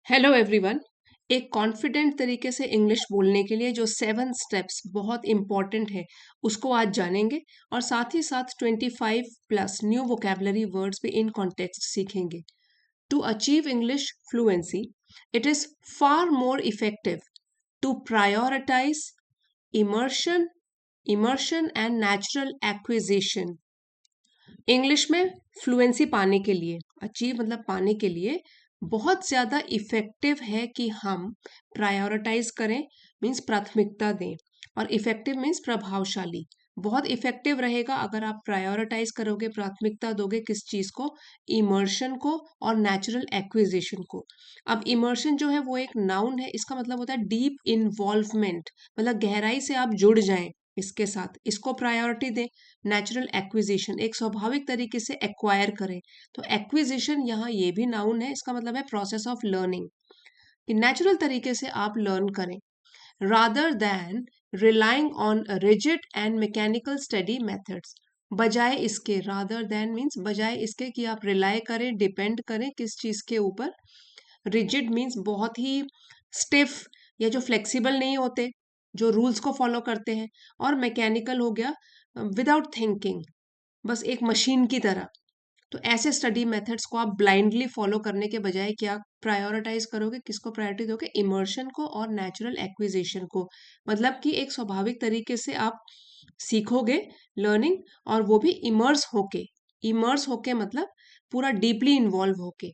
Hello everyone. एक confident तरीके से इंग्लिश बोलने के लिए जो 7 स्टेप्स बहुत इंपॉर्टेंट है उसको आज जानेंगे और साथ ही साथ 25+ न्यू वोकेबलरी वर्ड्स भी इन कॉन्टेक्स्ट सीखेंगे। To achieve English fluency it is far more effective to prioritise immersion immersion and natural acquisition. English में फ्लुएंसी पाने के लिए, अचीव मतलब पाने के लिए बहुत ज़्यादा इफ़ेक्टिव है कि हम प्रायोरिटाइज करें, मीन्स प्राथमिकता दें। और इफ़ेक्टिव मीन्स प्रभावशाली। बहुत इफ़ेक्टिव रहेगा अगर आप प्रायोरिटाइज करोगे, प्राथमिकता दोगे किस चीज़ को, इमर्शन को और नेचुरल एक्विजिशन को। अब इमर्शन जो है वो एक नाउन है, इसका मतलब होता है डीप इन्वॉल्वमेंट, मतलब गहराई से आप जुड़ जाएं इसके साथ, इसको प्रायोरिटी दें। नेचुरल एक्विजिशन, एक स्वाभाविक तरीके से एक्वायर करें। तो एक्विजिशन यहाँ ये भी नाउन है, इसका मतलब है प्रोसेस ऑफ लर्निंग, कि नेचुरल तरीके से आप लर्न करें। Rather than relying on rigid and mechanical study methods, बजाय इसके, रादर देन मीन्स बजाय इसके कि आप रिलाई करें, डिपेंड करें किस चीज़ के ऊपर। रिजिड मीन्स बहुत ही स्टिफ या जो फ्लेक्सिबल नहीं होते, जो रूल्स को फॉलो करते हैं। और मैकेनिकल हो गया विदाउट थिंकिंग, बस एक मशीन की तरह। तो ऐसे स्टडी मेथड्स को आप ब्लाइंडली फॉलो करने के बजाय क्या प्रायोरिटाइज करोगे, किसको प्रायोरिटी दोगे, इमर्शन को और नेचुरल एक्विजिशन को। मतलब कि एक स्वाभाविक तरीके से आप सीखोगे, लर्निंग, और वो भी इमर्स होके मतलब पूरा डीपली इन्वॉल्व होके।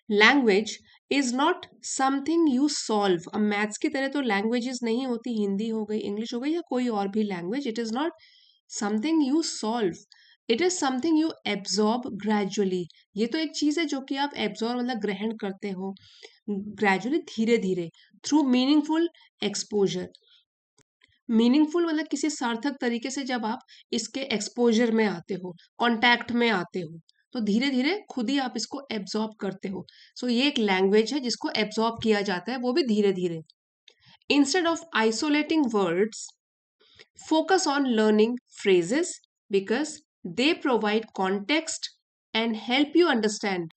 Language is not something you solve. अब मैथ्स की तरह तो लैंग्वेजेस नहीं होती, हिंदी हो गई, इंग्लिश हो गई या कोई और भी language. It is not something you solve, it is something you absorb gradually. ये तो एक चीज है जो कि आप एब्जॉर्ब मतलब ग्रहण करते हो ग्रेजुअली, धीरे धीरे, थ्रू मीनिंगफुल एक्सपोजर। मीनिंगफुल मतलब किसी सार्थक तरीके से जब आप इसके एक्सपोजर में आते हो, कांटेक्ट में आते हो, तो धीरे धीरे खुद ही आप इसको एब्जॉर्ब करते हो। सो ये एक लैंग्वेज है जिसको एब्जॉर्ब किया जाता है, वो भी धीरे धीरे। Instead of isolating words, focus on learning phrases because they provide context and help you understand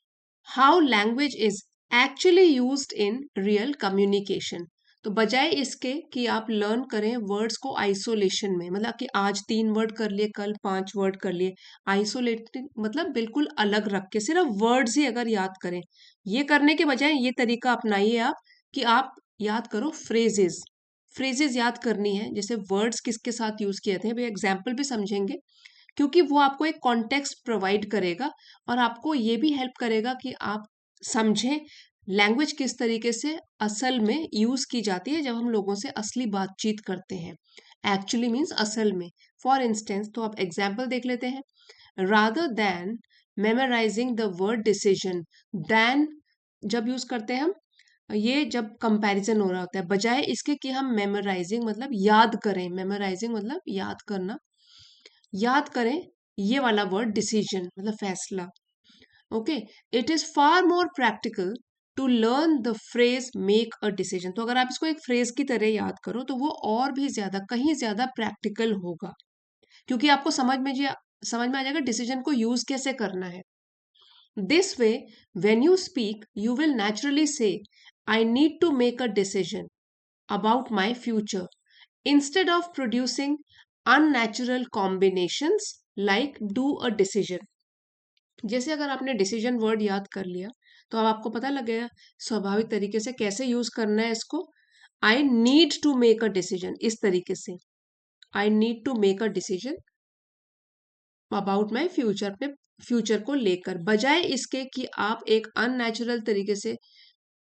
how language is actually used in real communication। तो बजाय इसके कि आप लर्न करें वर्ड्स को आइसोलेशन में, मतलब कि आज 3 वर्ड कर लिए, कल 5 वर्ड कर लिए, आइसोलेटिंग मतलब बिल्कुल अलग रख के सिर्फ वर्ड्स ही अगर याद करें, ये करने के बजाय ये तरीका अपनाइए आप कि आप याद करो फ्रेजेस। फ्रेजेस याद करनी है, जैसे वर्ड्स किसके साथ यूज किए थे, भाई एग्जाम्पल भी समझेंगे, क्योंकि वो आपको एक कॉन्टेक्स्ट प्रोवाइड करेगा और आपको ये भी हेल्प करेगा कि आप समझें लैंग्वेज किस तरीके से असल में यूज की जाती है जब हम लोगों से असली बातचीत करते हैं। एक्चुअली मीन्स असल में। फॉर इंस्टेंस, तो आप एग्जाम्पल देख लेते हैं। Rather than memorising the word decision, then जब यूज करते हैं हम, ये जब कंपैरिजन हो रहा होता है, बजाय इसके कि हम मेमोराइजिंग मतलब याद करें, मेमोराइजिंग मतलब याद करना, याद करें ये वाला वर्ड डिसीजन मतलब फैसला। Okay, it is far more practical to learn the phrase make a decision. तो अगर आप इसको एक फ्रेज की तरह याद करो तो वो और भी ज्यादा, कहीं ज्यादा प्रैक्टिकल होगा, क्योंकि आपको समझ में आ जाएगा डिसीजन को यूज कैसे करना है। This way, when you speak, you will naturally say, I need to make a decision about my future, instead of producing unnatural combinations like do a decision। जैसे अगर आपने डिसीजन वर्ड याद कर लिया, तो अब आपको पता लग गया स्वाभाविक तरीके से कैसे यूज करना है इसको। I need to make a decision, इस तरीके से, I need to make a decision about my future, अपने फ्यूचर को लेकर, बजाय इसके कि आप एक अननेचुरल तरीके से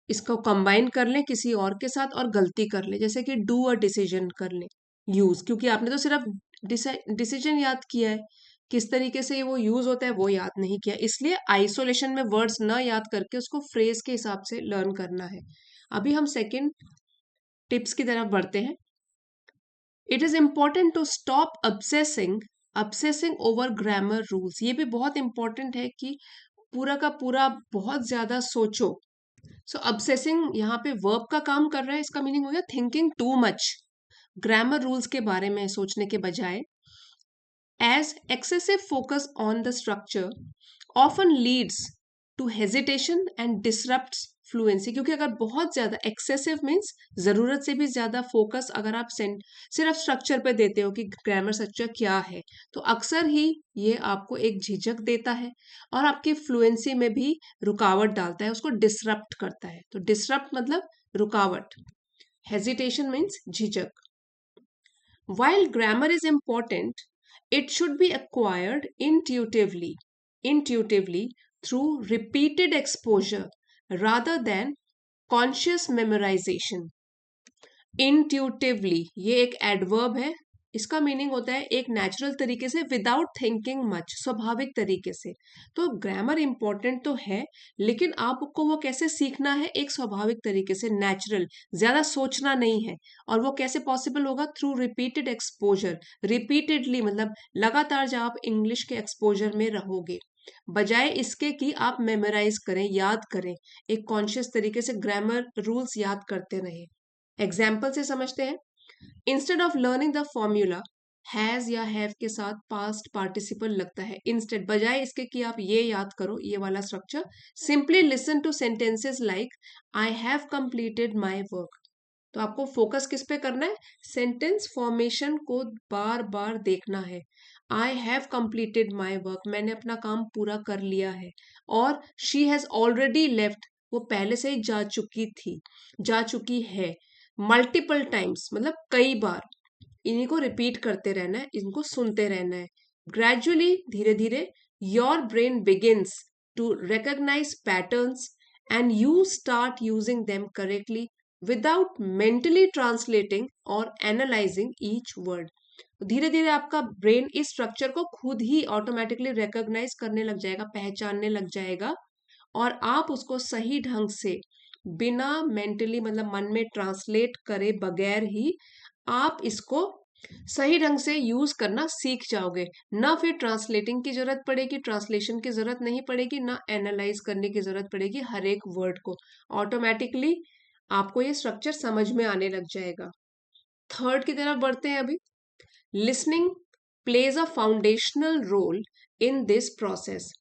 इसको कंबाइन कर लें किसी और के साथ और गलती कर लें, जैसे कि डू अ डिसीजन कर लें यूज, क्योंकि आपने तो सिर्फ डिसीजन याद किया है, किस तरीके से वो यूज होता है वो याद नहीं किया। इसलिए आइसोलेशन में वर्ड्स न याद करके उसको फ्रेज के हिसाब से लर्न करना है। अभी हम सेकंड टिप्स की तरफ बढ़ते हैं। It is important to stop obsessing over grammar rules. ये भी बहुत इंपॉर्टेंट है कि पूरा का पूरा बहुत ज्यादा सोचो। सो obsessing यहाँ पे वर्ब का काम कर रहा है, इसका मीनिंग हो गया thinking too much, grammar rules के बारे में सोचने के बजाय। As excessive focus on the structure often leads to hesitation and disrupts fluency, क्योंकि अगर बहुत ज्यादा एक्सेसिव मीन्स जरूरत से भी ज्यादा फोकस अगर आप सिर्फ स्ट्रक्चर पे देते हो कि ग्रामर स्ट्रक्चर क्या है, तो अक्सर ही ये आपको एक झिझक देता है और आपकी फ्लुएंसी में भी रुकावट डालता है, उसको डिसरप्ट करता है। तो डिसरप्ट मतलब रुकावट, हेजिटेशन मीन्स झिझक। While grammar is important, it should be acquired intuitively through repeated exposure rather than conscious memorization. Intuitively ये एक एडवर्ब है, इसका मीनिंग होता है एक नेचुरल तरीके से, विदाउट थिंकिंग मच, स्वाभाविक तरीके से। तो ग्रामर इंपॉर्टेंट तो है, लेकिन आपको वो कैसे सीखना है, एक स्वाभाविक तरीके से, नेचुरल, ज्यादा सोचना नहीं है। और वो कैसे पॉसिबल होगा? थ्रू रिपीटेड एक्सपोजर, रिपीटेडली मतलब लगातार जब आप इंग्लिश के एक्सपोजर में रहोगे, बजाय इसके कि आप मेमोराइज करें, याद करें, एक कॉन्शियस तरीके से ग्रामर रूल्स याद करते रहे। एग्जाम्पल से समझते हैं। Instead of learning the formula, has या हैव के साथ पास्ट पार्टिसिपल लगता है। इंस्टेड बजाय इसके कि आप ये याद करो, ये वाला structure, simply listen two sentences like I have completed my work. तो आपको फोकस किस पे करना है? सेंटेंस फॉर्मेशन को बार बार देखना है। I have completed my work, मैंने अपना काम पूरा कर लिया है। और शी हैज ऑलरेडी लेफ्ट, वो पहले से ही जा चुकी थी, जा चुकी है। मल्टीपल टाइम्स मतलब कई बार, इन्हीं को रिपीट करते रहना है, इनको सुनते रहना है। ग्रेजुअली, धीरे धीरे, your brain begins to recognise patterns and you start using them correctly without mentally translating और एनालाइजिंग ईच वर्ड। धीरे धीरे आपका ब्रेन इस स्ट्रक्चर को खुद ही ऑटोमेटिकली रिकॉग्नाइज करने लग जाएगा, पहचानने लग जाएगा, और आप उसको सही ढंग से बिना मेंटली मतलब मन में ट्रांसलेट करे बगैर ही आप इसको सही ढंग से यूज करना सीख जाओगे। ना फिर ट्रांसलेटिंग की जरूरत पड़ेगी, ट्रांसलेशन की जरूरत नहीं पड़ेगी, ना एनालाइज करने की जरूरत पड़ेगी हर एक वर्ड को। ऑटोमेटिकली आपको ये स्ट्रक्चर समझ में आने लग जाएगा। थर्ड की तरफ बढ़ते हैं अभी। Listening plays a foundational role in this process.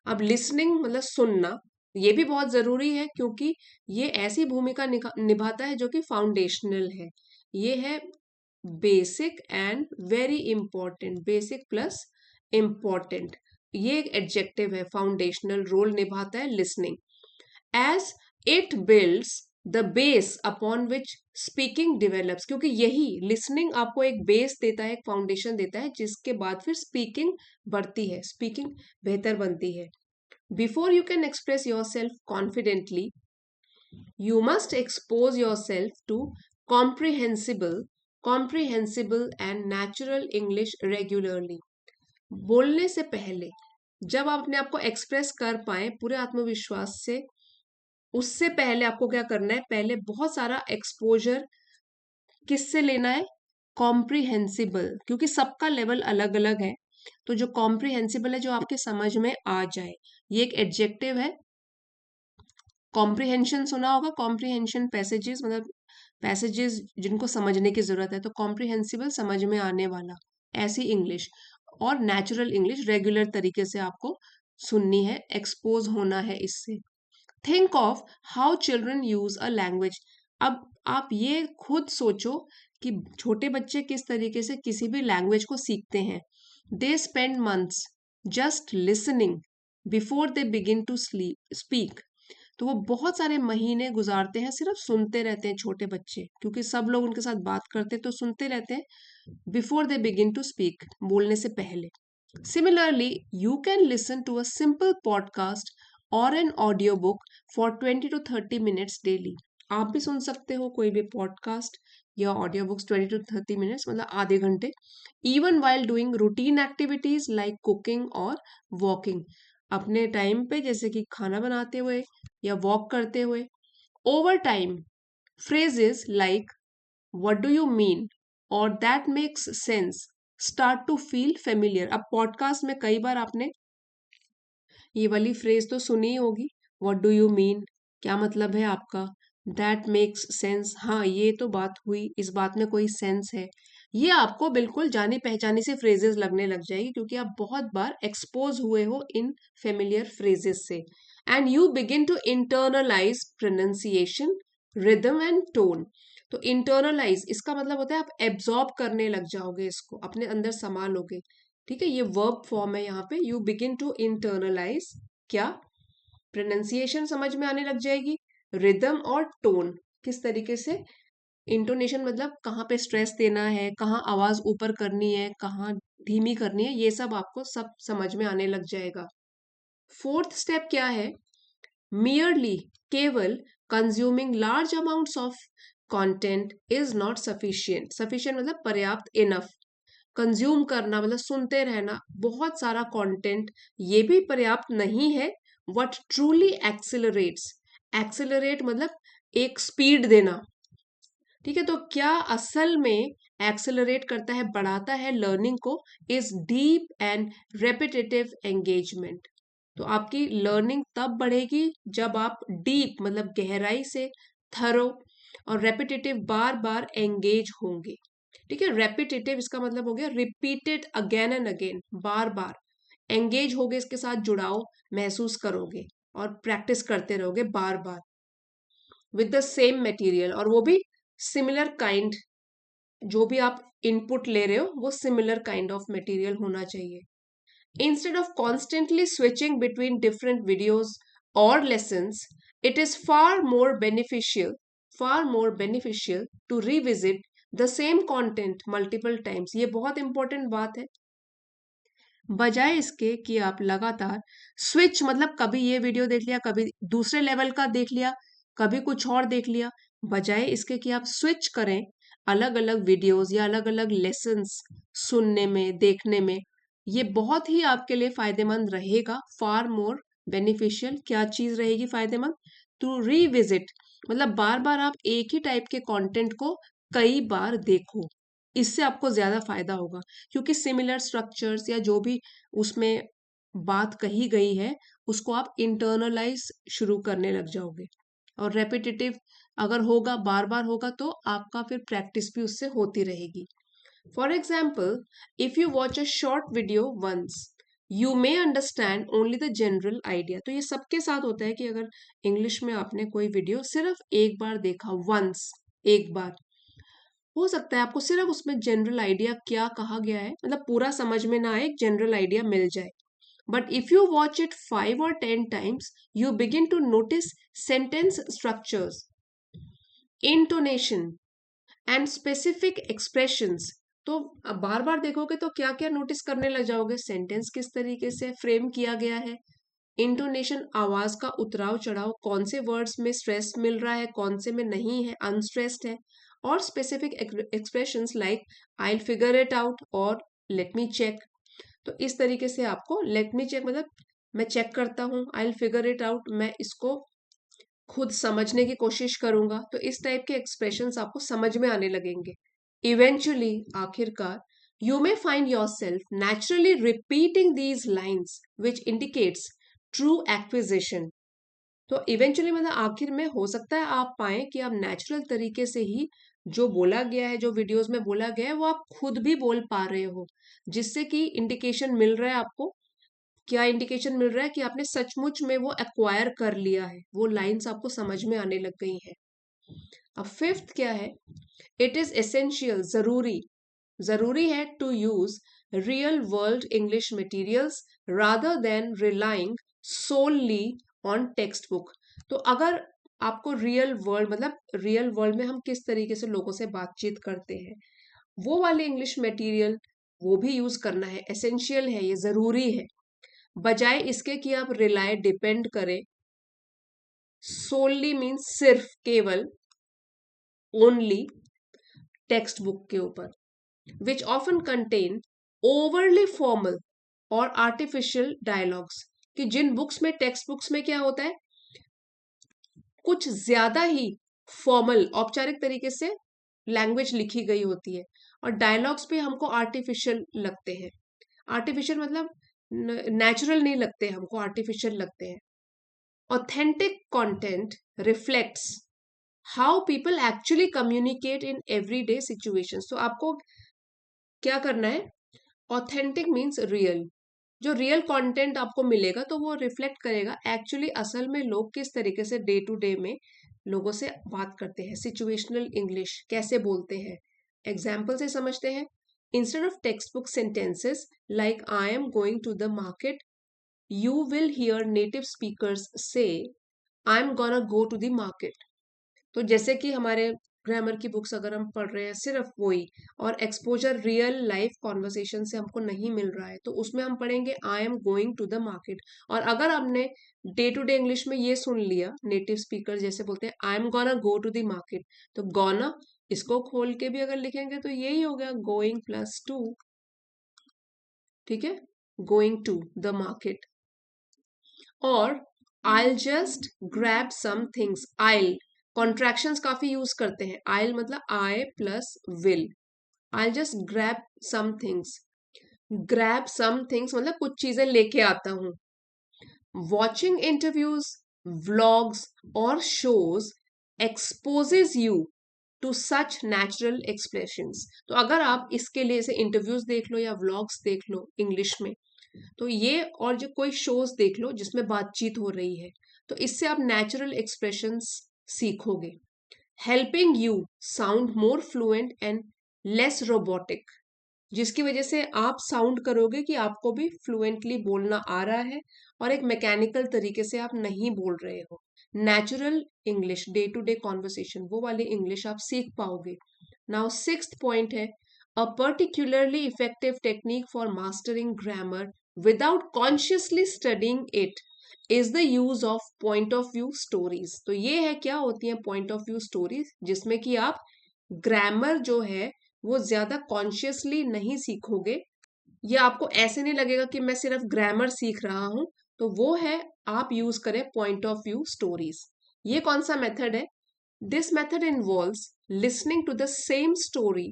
अब लिसनिंग मतलब सुनना, ये भी बहुत जरूरी है, क्योंकि ये ऐसी भूमिका निभाता है जो कि फाउंडेशनल है। ये है basic and very important, basic plus important, ये एक एडजेक्टिव है। फाउंडेशनल रोल निभाता है listening, as it builds the base upon which speaking develops, क्योंकि यही लिसनिंग आपको एक बेस देता है, एक फाउंडेशन देता है, जिसके बाद फिर स्पीकिंग बढ़ती है, स्पीकिंग बेहतर बनती है। Before you can express your self confidently, you must expose yourself to comprehensible and natural English regularly. बोलने से पहले जब आप अपने आप को एक्सप्रेस कर पाए पूरे आत्मविश्वास से, उससे पहले आपको क्या करना है? पहले बहुत सारा एक्सपोजर किससे लेना है? कॉम्प्रिहेंसिबल, क्योंकि सबका लेवल अलग अलग है। तो जो कॉम्प्रिहेंसिबल है, जो आपके समझ में आ जाए, ये एक एडजेक्टिव है। कॉम्प्रिहेंशन सुना होगा, कॉम्प्रिहेंशन पैसेजेस मतलब पैसेजेस जिनको समझने की जरूरत है। तो कॉम्प्रिहेंसिबल समझ में आने वाला, ऐसी इंग्लिश। और नेचुरल इंग्लिश रेगुलर तरीके से आपको सुननी है, एक्सपोज होना है इससे। Think of how children use a language. अब आप ये खुद सोचो कि छोटे बच्चे किस तरीके से किसी भी लैंग्वेज को सीखते हैं। They spend months just listening before they begin to speak. तो वो बहुत सारे महीने गुजारते हैं सिर्फ सुनते रहते हैं, छोटे बच्चे, क्योंकि सब लोग उनके साथ बात करते हैं तो सुनते रहते हैं। Before they begin to speak, बोलने से पहले। Similarly, you can listen to a simple podcast or an audiobook for 20 to 30 minutes daily. आप भी सुन सकते हो कोई भी पॉडकास्ट या ऑडियो बुक्स 20 to 30 मिनट्स मतलब आधे घंटे, even while doing routine activities like cooking और walking, अपने टाइम पे जैसे कि खाना बनाते हुए या वॉक करते हुए। Over time, phrases like what do you mean or that makes sense start to feel familiar। अब पॉडकास्ट में कई बार आपने ये वाली फ्रेज तो सुनी ही होगी, व्हाट डू यू मीन, क्या मतलब है आपका, दैट मेक्स सेंस, हाँ ये तो बात हुई, इस बात में कोई सेंस है। ये आपको बिल्कुल जानी पहचानी से फ्रेजेस लगने लग जाएगी, क्योंकि आप बहुत बार एक्सपोज हुए हो इन फेमिलियर फ्रेजेस से। And you begin to internalise pronunciation, rhythm and tone. तो इंटरनलाइज इसका मतलब होता है आप एब्जॉर्ब करने लग जाओगे, इसको अपने अंदर समा लोगे। ठीक है, ये वर्ब फॉर्म है यहाँ पे, यू बिगिन टू इंटरनलाइज क्या, प्रोनाउंसिएशन समझ में आने लग जाएगी, रिदम और टोन किस तरीके से, इंटोनेशन मतलब कहाँ पे स्ट्रेस देना है, कहाँ आवाज ऊपर करनी है, कहाँ धीमी करनी है, ये सब आपको सब समझ में आने लग जाएगा। फोर्थ स्टेप क्या है, merely केवल consuming large amounts of content is not sufficient. Sufficient मतलब पर्याप्त, इनफ। कंज्यूम करना मतलब सुनते रहना बहुत सारा कंटेंट, ये भी पर्याप्त नहीं है। व्हाट ट्रूली एक्सिलरेट्स, एक्सिलरेट मतलब एक स्पीड देना। ठीक है, तो क्या असल में एक्सेलरेट करता है, बढ़ाता है लर्निंग को, is deep and repetitive engagement. तो आपकी लर्निंग तब बढ़ेगी जब आप डीप मतलब गहराई से, थरो और रेपिटेटिव बार बार एंगेज होंगे। ठीक है, रेपिटेटिव इसका मतलब हो गया repeated again and again, bar bar engage होगे, इसके साथ जुड़ाव महसूस करोगे और प्रैक्टिस करते रहोगे बार बार विद द सेम मटेरियल, और वो भी सिमिलर काइंड, जो भी आप इनपुट ले रहे हो वो सिमिलर काइंड ऑफ मटेरियल होना चाहिए। Instead of constantly switching between different videos or lessons, it is far more beneficial to revisit the same content multiple times. ये बहुत इंपॉर्टेंट बात है। बजाय इसके कि आप लगातार स्विच मतलब कभी ये वीडियो देख लिया, कभी दूसरे लेवल का देख लिया, कभी कुछ और देख लिया, बजाय इसके कि आप स्विच करें अलग अलग वीडियोस या अलग अलग लेसन्स सुनने में, देखने में, ये बहुत ही आपके लिए फायदेमंद रहेगा। फार मोर बेनिफिशियल क्या चीज रहेगी फायदेमंद, टू रिविजिट मतलब बार बार आप एक ही टाइप के कंटेंट को कई बार देखो, इससे आपको ज्यादा फायदा होगा। क्योंकि सिमिलर स्ट्रक्चर्स या जो भी उसमें बात कही गई है उसको आप इंटरनलाइज शुरू करने लग जाओगे, और रेपिटेटिव अगर होगा, बार बार होगा, तो आपका फिर प्रैक्टिस भी उससे होती रहेगी। For example, if you watch a short video once, you may understand only the general idea. तो ये सबके साथ होता है कि अगर इंग्लिश में आपने कोई वीडियो सिर्फ एक बार देखा, वंस, एक बार, हो सकता है आपको सिर्फ उसमें जनरल आइडिया क्या कहा गया है मतलब पूरा समझ में ना आए, एक जनरल आइडिया मिल जाए। But if you watch it 5 or 10 times, you begin to notice sentence structures, intonation and specific expressions। तो बार बार देखोगे तो क्या क्या नोटिस करने लग जाओगे, सेंटेंस किस तरीके से फ्रेम किया गया है, इंटोनेशन आवाज का उतराव चढ़ाव, कौन से वर्ड्स में स्ट्रेस मिल रहा है, कौन से में नहीं है, अनस्ट्रेस्ड है, और specific expressions like I will figure it out और लेट मी चेक। तो इस तरीके से आपको लेट मी चेक मतलब मैं चेक करता हूँ, I will figure it out मैं इसको खुद समझने की कोशिश करूंगा। तो इस टाइप के एक्सप्रेशंस आपको समझ में आने लगेंगे। इवेंचुअली आखिरकार you may find your self naturally repeating these lines which indicates true acquisition. तो इवेंचुअली मतलब आखिर में हो सकता है आप पाएं कि आप नेचुरल तरीके से ही जो बोला गया है, जो वीडियोस में बोला गया है, वो आप खुद भी बोल पा रहे हो, जिससे कि इंडिकेशन मिल रहा है आपको। क्या इंडिकेशन मिल रहा है कि आपने सचमुच में वो एक्वायर कर लिया है, वो लाइंस आपको समझ में आने लग गई है। अब फिफ्थ क्या है, इट इज एसेंशियल, जरूरी, जरूरी है to use real world English materials rather than relying solely on textbook. तो अगर आपको रियल वर्ल्ड मतलब रियल वर्ल्ड में हम किस तरीके से लोगों से बातचीत करते हैं, वो वाले इंग्लिश मटेरियल वो भी यूज करना है, एसेंशियल है, ये जरूरी है, बजाय इसके कि आप रिलाय डिपेंड करें, सोलली मीन्स सिर्फ, केवल, ओनली टेक्स्ट बुक के ऊपर, विच ऑफन कंटेन ओवरली फॉर्मल और आर्टिफिशियल डायलॉग्स। कि जिन बुक्स में, टेक्स्ट बुक्स में क्या होता है, कुछ ज्यादा ही फॉर्मल, औपचारिक तरीके से लैंग्वेज लिखी गई होती है, और डायलॉग्स भी हमको आर्टिफिशियल लगते हैं। आर्टिफिशियल मतलब नेचुरल नहीं लगते हमको, आर्टिफिशियल लगते हैं। Authentic content reflects how people actually communicate in everyday situations। तो आपको क्या करना है, ऑथेंटिक मीन्स रियल, जो रियल कंटेंट आपको मिलेगा तो वो रिफ्लेक्ट करेगा एक्चुअली असल में लोग किस तरीके से डे टू डे में लोगों से बात करते हैं, सिचुएशनल इंग्लिश कैसे बोलते हैं। एग्जाम्पल से समझते हैं। Instead of text book sentences like I am going to the market, you will hear native speakers से I am gonna go to the market. तो जैसे कि हमारे ग्रामर की बुक्स अगर हम पढ़ रहे हैं सिर्फ वही, और एक्सपोजर रियल लाइफ कॉन्वर्सेशन से हमको नहीं मिल रहा है, तो उसमें हम पढ़ेंगे I am going to the market. और अगर आपने डे टू डे इंग्लिश में ये सुन लिया, नेटिव स्पीकर जैसे बोलते हैं I am gonna go to the market, तो गोना इसको खोल के भी अगर लिखेंगे तो यही हो गया गोइंग प्लस टू। ठीक है, गोइंग टू द मार्केट। और I'll just grab some things. I'll contractions काफी यूज करते हैं। I'll मतलब I plus will. I'll just grab some things. Grab some things मतलब कुछ चीजें लेके आता हूँ। Watching interviews, vlogs और shows exposes you to such natural expressions. तो अगर आप इसके लिए से इंटरव्यूज देख लो या व्लॉग्स देख लो इंग्लिश में, तो ये और जो कोई शोज देख लो जिसमें बातचीत हो रही है, तो इससे आप नेचुरल एक्सप्रेशंस सीखोगे, helping you sound more fluent and less robotic, जिसकी वजह से आप साउंड करोगे कि आपको भी फ्लुएंटली बोलना आ रहा है और एक मैकेनिकल तरीके से आप नहीं बोल रहे हो। Natural English, day to day conversation, वो वाली इंग्लिश आप सीख पाओगे। नाउ सिक्स्थ पॉइंट है a particularly effective technique for mastering grammar without consciously studying it is the use of point of view stories. तो ये है, क्या होती है पॉइंट ऑफ व्यू स्टोरीज, जिसमें कि आप ग्रामर जो है वो ज्यादा कॉन्शियसली नहीं सीखोगे, या आपको ऐसे नहीं लगेगा कि मैं सिर्फ ग्रामर सीख रहा हूं, तो वो है आप यूज करें पॉइंट ऑफ व्यू स्टोरीज। ये कौन सा मेथड है? This method involves listening to the same story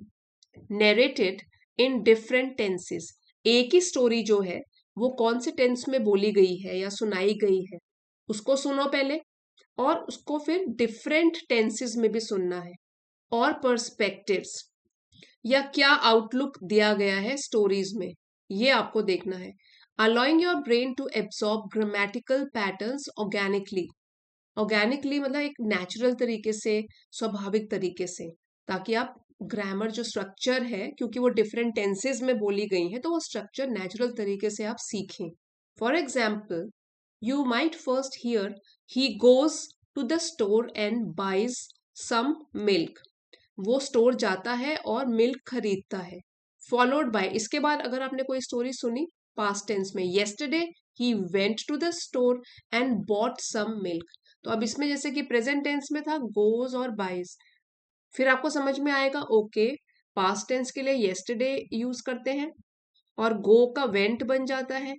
narrated in different tenses. एक ही स्टोरी जो है वो कौन से टेंस में बोली गई है या सुनाई गई है, उसको सुनो पहले, और उसको फिर डिफरेंट टेंसेस में भी सुनना है, और पर्सपेक्टिव्स या क्या आउटलुक दिया गया है स्टोरीज में, ये आपको देखना है। Allowing your brain to absorb grammatical patterns organically. Organically मतलब एक नेचुरल तरीके से, स्वाभाविक तरीके से, ताकि आप ग्रामर जो स्ट्रक्चर है, क्योंकि वो डिफरेंट टेंसेज में बोली गई है, तो वो स्ट्रक्चर नेचुरल तरीके से आप सीखें। For example, you might first hear he goes to the store and buys some milk. वो स्टोर जाता है और मिल्क खरीदता है। फॉलोड बाय, इसके बाद अगर आपने कोई स्टोरी सुनी पास्ट टेंस में, yesterday he went to the store and bought some milk. तो अब इसमें जैसे कि प्रेजेंट टेंस में था गोज और बाइज, फिर आपको समझ में आएगा ओके, पास्ट टेंस के लिए येस्टरडे यूज करते हैं, और गो का वेंट बन जाता है,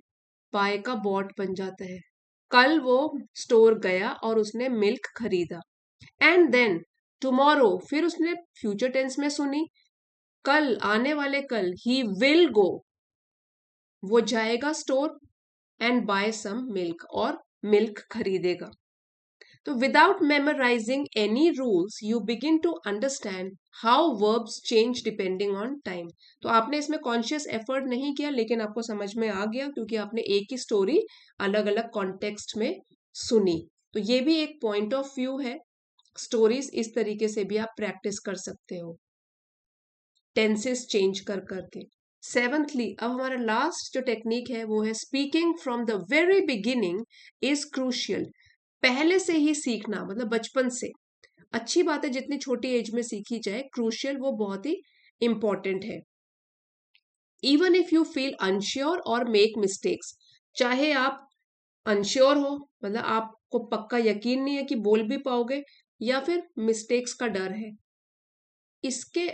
बाय का बॉट बन जाता है। कल वो स्टोर गया और उसने मिल्क खरीदा। एंड देन टुमारो, फिर उसने फ्यूचर टेंस में सुनी, कल, आने वाले कल, ही विल गो, वो जाएगा store and buy some milk, और मिल्क खरीदेगा। तो without memorising any rules you begin to understand how verbs change depending on time. तो आपने इसमें कॉन्शियस एफर्ट नहीं किया, लेकिन आपको समझ में आ गया क्योंकि आपने एक ही स्टोरी अलग अलग कॉन्टेक्स्ट में सुनी। तो ये भी एक पॉइंट ऑफ व्यू है। स्टोरीज इस तरीके से भी आप प्रैक्टिस कर सकते हो, टेंसेस चेंज कर करके। सेवंथली, अब हमारा लास्ट जो टेक्निक है वो है speaking from the very beginning is crucial. पहले से ही सीखना, मतलब बचपन से। अच्छी बात है जितनी छोटी एज में सीखी जाए, क्रूशियल वो बहुत ही इंपॉर्टेंट है। Even if you feel unsure और मेक मिस्टेक्स, चाहे आप अनश्योर हो, मतलब आपको पक्का यकीन नहीं है कि बोल भी पाओगे, या फिर मिस्टेक्स का डर है, इसके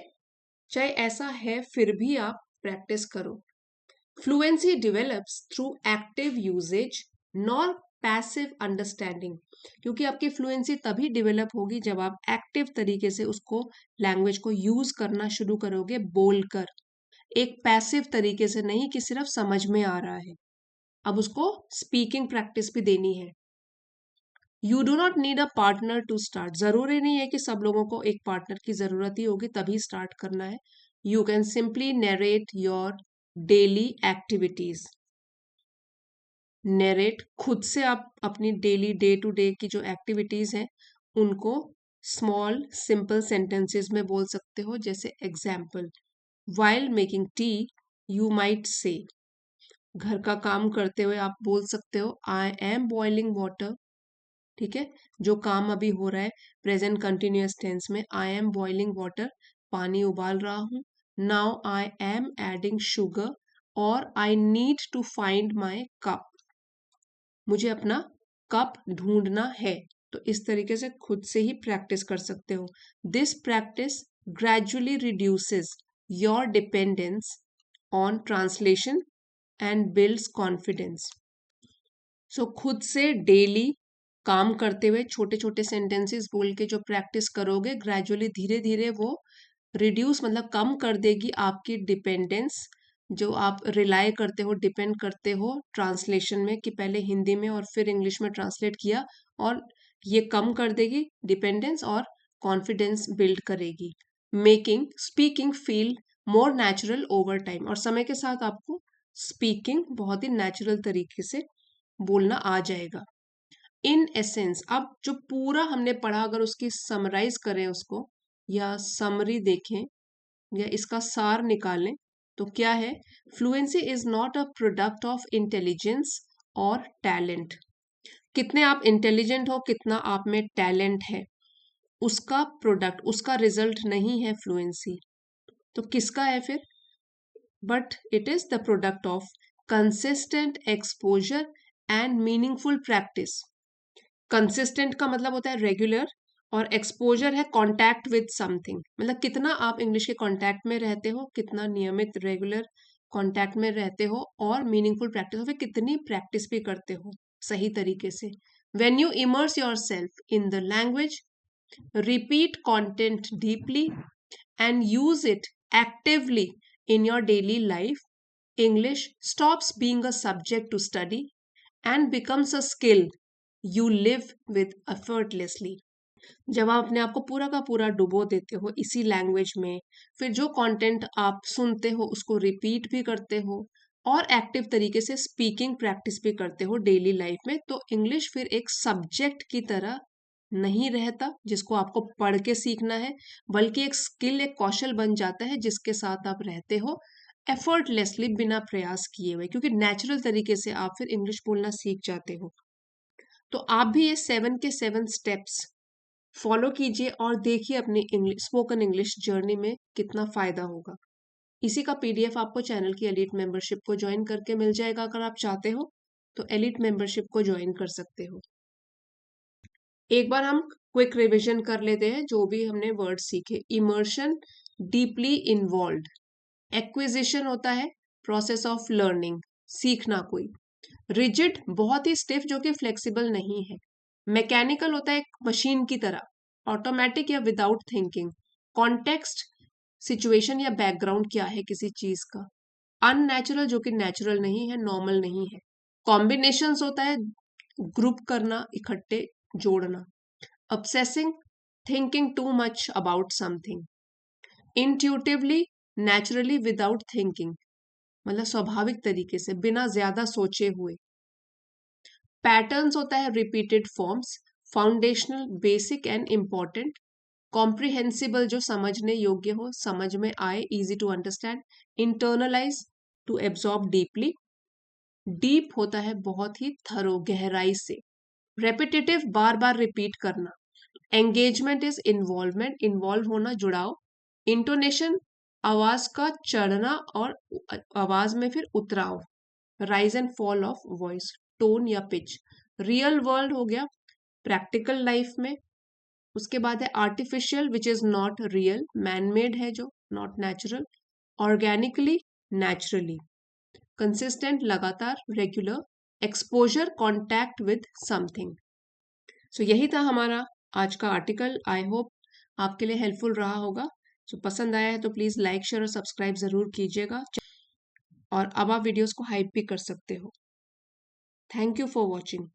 चाहे ऐसा है फिर भी आप प्रैक्टिस करो। Fluency develops through active usage not passive understanding, क्योंकि आपकी फ्लुएंसी तभी डेवलप होगी जब आप एक्टिव तरीके से उसको, लैंग्वेज को यूज करना शुरू करोगे, बोलकर, एक पैसिव तरीके से नहीं कि सिर्फ समझ में आ रहा है। अब उसको स्पीकिंग प्रैक्टिस भी देनी है। You do not need a partner to start, जरूरी नहीं है कि सब लोगों को एक पार्टनर की जरूरत ही होगी तभी स्टार्ट करना है। You can simply narrate your daily activities. Narrate, खुद से आप अपनी डेली डे टू डे की जो एक्टिविटीज हैं उनको स्मॉल सिंपल सेंटेंसेस में बोल सकते हो, जैसे example, while making T U might say, घर का काम करते हुए आप बोल सकते हो आई एम बॉइलिंग वाटर। ठीक है, जो काम अभी हो रहा है प्रेजेंट कंटिन्यूअस टेंस में, आई एम बॉइलिंग वाटर, पानी उबाल रहा हूँ। Now I am adding sugar, और I need to find my cup, मुझे अपना कप ढूंढना है। तो इस तरीके से खुद से ही प्रैक्टिस कर सकते हो। This practice gradually reduces your dependence on translation and builds confidence. So खुद से डेली काम करते हुए छोटे छोटे सेंटेंसेस बोल के जो प्रैक्टिस करोगे, ग्रेजुअली धीरे धीरे वो रिड्यूस मतलब कम कर देगी आपकी डिपेंडेंस, जो आप रिलाय करते हो, डिपेंड करते हो ट्रांसलेशन में, कि पहले हिंदी में और फिर इंग्लिश में ट्रांसलेट किया, और ये कम कर देगी डिपेंडेंस और कॉन्फिडेंस बिल्ड करेगी। Making speaking feel more natural over time, और समय के साथ आपको स्पीकिंग बहुत ही नेचुरल तरीके से बोलना आ जाएगा। इन एसेंस, अब जो पूरा हमने पढ़ा अगर उसकी समराइज करें उसको, या समरी देखें, या इसका सार निकालें, तो क्या है? Fluency is not a product of intelligence और टैलेंट। कितने आप इंटेलिजेंट हो, कितना आप में टैलेंट है, उसका प्रोडक्ट, उसका रिजल्ट नहीं है फ्लुएंसी। तो किसका है फिर? But it is the product of consistent exposure and meaningful practice. Consistent का मतलब होता है रेगुलर, और एक्सपोजर है कांटेक्ट विद समथिंग, मतलब कितना आप इंग्लिश के कांटेक्ट में रहते हो, कितना नियमित रेगुलर कांटेक्ट में रहते हो, और मीनिंगफुल प्रैक्टिस, फिर कितनी प्रैक्टिस भी करते हो सही तरीके से। When you immerse yourself in the language, repeat content deeply, and use it actively in your daily life, English stops being a subject to study and becomes a skill you live with effortlessly. जब आप अपने आप को पूरा का पूरा डुबो देते हो इसी लैंग्वेज में, फिर जो कंटेंट आप सुनते हो उसको रिपीट भी करते हो, और एक्टिव तरीके से स्पीकिंग प्रैक्टिस भी करते हो डेली लाइफ में, तो इंग्लिश फिर एक सब्जेक्ट की तरह नहीं रहता जिसको आपको पढ़ के सीखना है, बल्कि एक स्किल, एक कौशल बन जाता है जिसके साथ आप रहते हो एफर्टलेसली, बिना प्रयास किए हुए, क्योंकि नेचुरल तरीके से आप फिर इंग्लिश बोलना सीख जाते हो। तो आप भी ये 7 स्टेप्स फॉलो कीजिए और देखिए अपनी इंग्लिश, स्पोकन इंग्लिश जर्नी में कितना फायदा होगा। इसी का पीडीएफ आपको चैनल की एलिट मेंबरशिप को ज्वाइन करके मिल जाएगा। अगर आप चाहते हो तो एलिट मेंबरशिप को ज्वाइन कर सकते हो। एक बार हम क्विक रिवीजन कर लेते हैं जो भी हमने वर्ड सीखे। Immersion, deeply involve. एक्विजिशन होता है प्रोसेस ऑफ लर्निंग, सीखना कोई। रिजिड, बहुत ही स्टिफ जो कि फ्लेक्सिबल नहीं है। मैकेनिकल होता है एक मशीन की तरह, ऑटोमेटिक या विदाउट थिंकिंग। कॉन्टेक्स्ट, सिचुएशन या बैकग्राउंड क्या है किसी चीज का। अननेचुरल, जो कि नेचुरल नहीं है, नॉर्मल नहीं है। कॉम्बिनेशंस होता है ग्रुप करना, इकट्ठे जोड़ना। obsessing, thinking too much about something. intuitively, naturally without thinking, मतलब स्वाभाविक तरीके से बिना ज्यादा सोचे हुए। पैटर्न्स होता है repeated forms, foundational, basic and important. Comprehensible, जो समझने योग्य हो, समझ में आए, easy to understand. Internalise, to absorb deeply. Deep होता है बहुत ही थरो, गहराई से। रेपिटेटिव, बार बार रिपीट करना। एंगेजमेंट इज इन्वॉल्वमेंट, इन्वॉल्व होना, जुड़ाव। इंटोनेशन, आवाज का चढ़ना और आवाज में फिर उतराव। Rise and fall of voice, tone या पिच। रियल वर्ल्ड हो गया प्रैक्टिकल लाइफ में। उसके बाद है artificial, which is not real, manmade है जो, not natural. Organically, naturally. Consistent, लगातार, regular. Exposure, contact with something. So यही था हमारा आज का आर्टिकल। आई होप आपके लिए हेल्पफुल रहा होगा। सो पसंद आया है तो प्लीज़ लाइक, शेयर और सब्सक्राइब ज़रूर कीजिएगा, और अब आप वीडियोस को हाइप भी कर सकते हो। Thank you for watching.